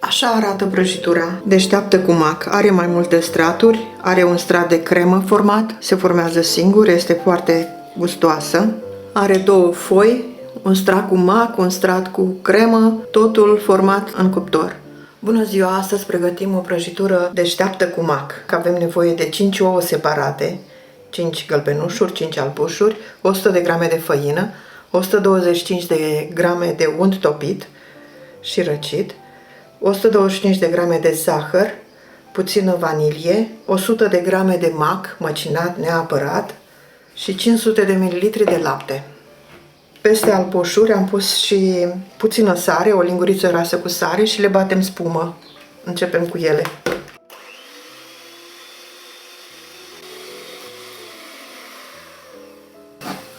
Așa arată prăjitura deșteaptă cu mac. Are mai multe straturi, are un strat de cremă format, se formează singur, este foarte gustoasă. Are două foi, un strat cu mac, un strat cu cremă, totul format în cuptor. Bună ziua! Astăzi pregătim o prăjitură deșteaptă cu mac. Avem nevoie de 5 ouă separate, 5 gălbenușuri, 5 albușuri, 100 de grame de făină, 125 de grame de unt topit și răcit, 125 de grame de zahăr, puțină vanilie, 100 de grame de mac măcinat neapărat și 500 de ml de lapte. Peste albușuri am pus și puțină sare, o linguriță rasă cu sare și le batem spumă. Începem cu ele.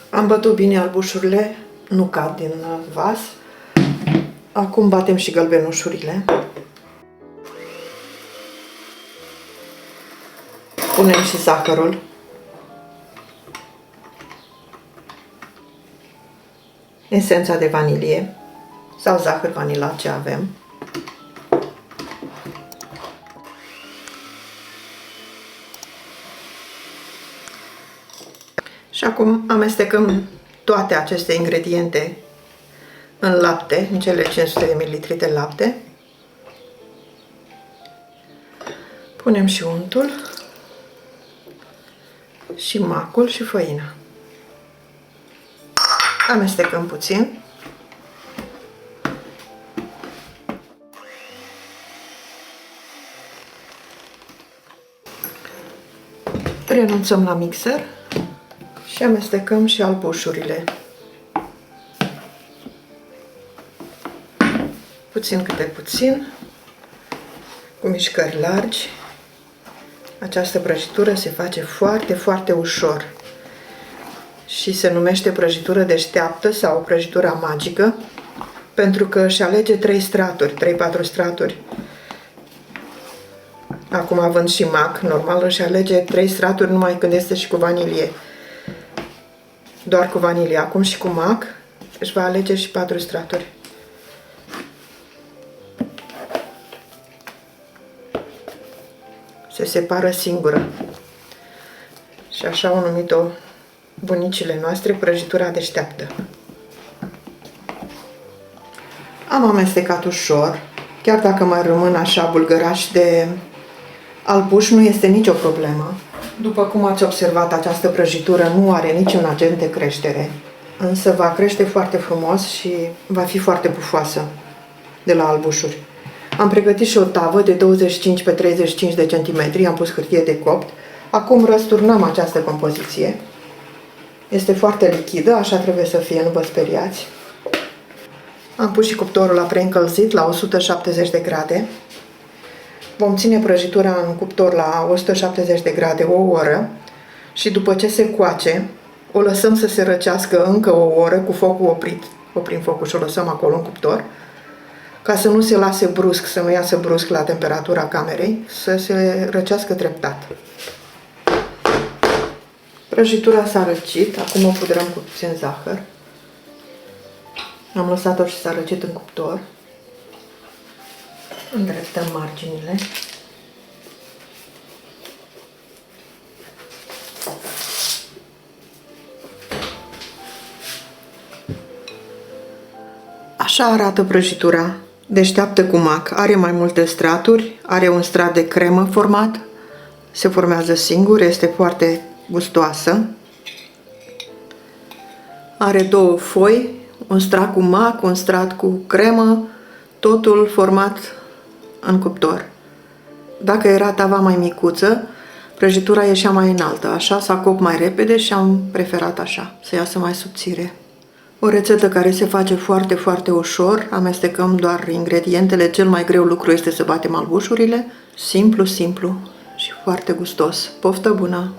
Am bătut bine albușurile, nu cad din vas. Acum batem și gălbenușurile. Punem și zahărul. Esența de vanilie sau zahăr vanilat, ce avem. Și acum amestecăm toate aceste ingrediente în lapte, în cele 500 de ml de lapte. Punem și untul, și macul și făina. Amestecăm puțin. Renunțăm la mixer și amestecăm și albușurile. Puțin câte puțin, cu mișcări largi. Această prăjitură se face foarte, foarte ușor și se numește prăjitură deșteaptă sau prăjitura magică, pentru că își alege 3 straturi, 3-4 straturi. Acum, având și mac, normal își alege 3 straturi numai când este și cu vanilie. Doar cu vanilie. Acum și cu mac își va alege și 4 straturi. Se separă singură. Și așa au numit-o bunicile noastre, prăjitura deșteaptă. Am amestecat ușor, chiar dacă mai rămân așa bulgărași de albuș, nu este nicio problemă. După cum ați observat, această prăjitură nu are niciun agent de creștere, însă va crește foarte frumos și va fi foarte pufoasă de la albușuri. Am pregătit și o tavă de 25 pe 35 de centimetri, am pus hârtie de copt. Acum răsturnăm această compoziție. Este foarte lichidă, așa trebuie să fie, nu vă speriați. Am pus și cuptorul la preîncălzit la 170 de grade. Vom ține prăjitura în cuptor la 170 de grade o oră și după ce se coace, o lăsăm să se răcească încă o oră cu focul oprit. Oprim focul și o lăsăm acolo în cuptor, ca să nu se lase brusc, să nu iasă brusc la temperatura camerei, să se răcească treptat. Prăjitura s-a răcit, acum o pudrăm cu puțin zahăr. Am lăsat-o și s-a răcit în cuptor. Îndreptăm marginile. Așa arată prăjitura deșteaptă cu mac. Are mai multe straturi, are un strat de cremă format, se formează singur, este foarte gustoasă. Are două foi, un strat cu mac, un strat cu cremă, totul format în cuptor. Dacă era tava mai micuță, prăjitura ieșea mai înaltă, așa s-a copt mai repede și am preferat așa, să iasă mai subțire. O rețetă care se face foarte, foarte ușor, amestecăm doar ingredientele, cel mai greu lucru este să batem albușurile, simplu, simplu și foarte gustos. Poftă bună!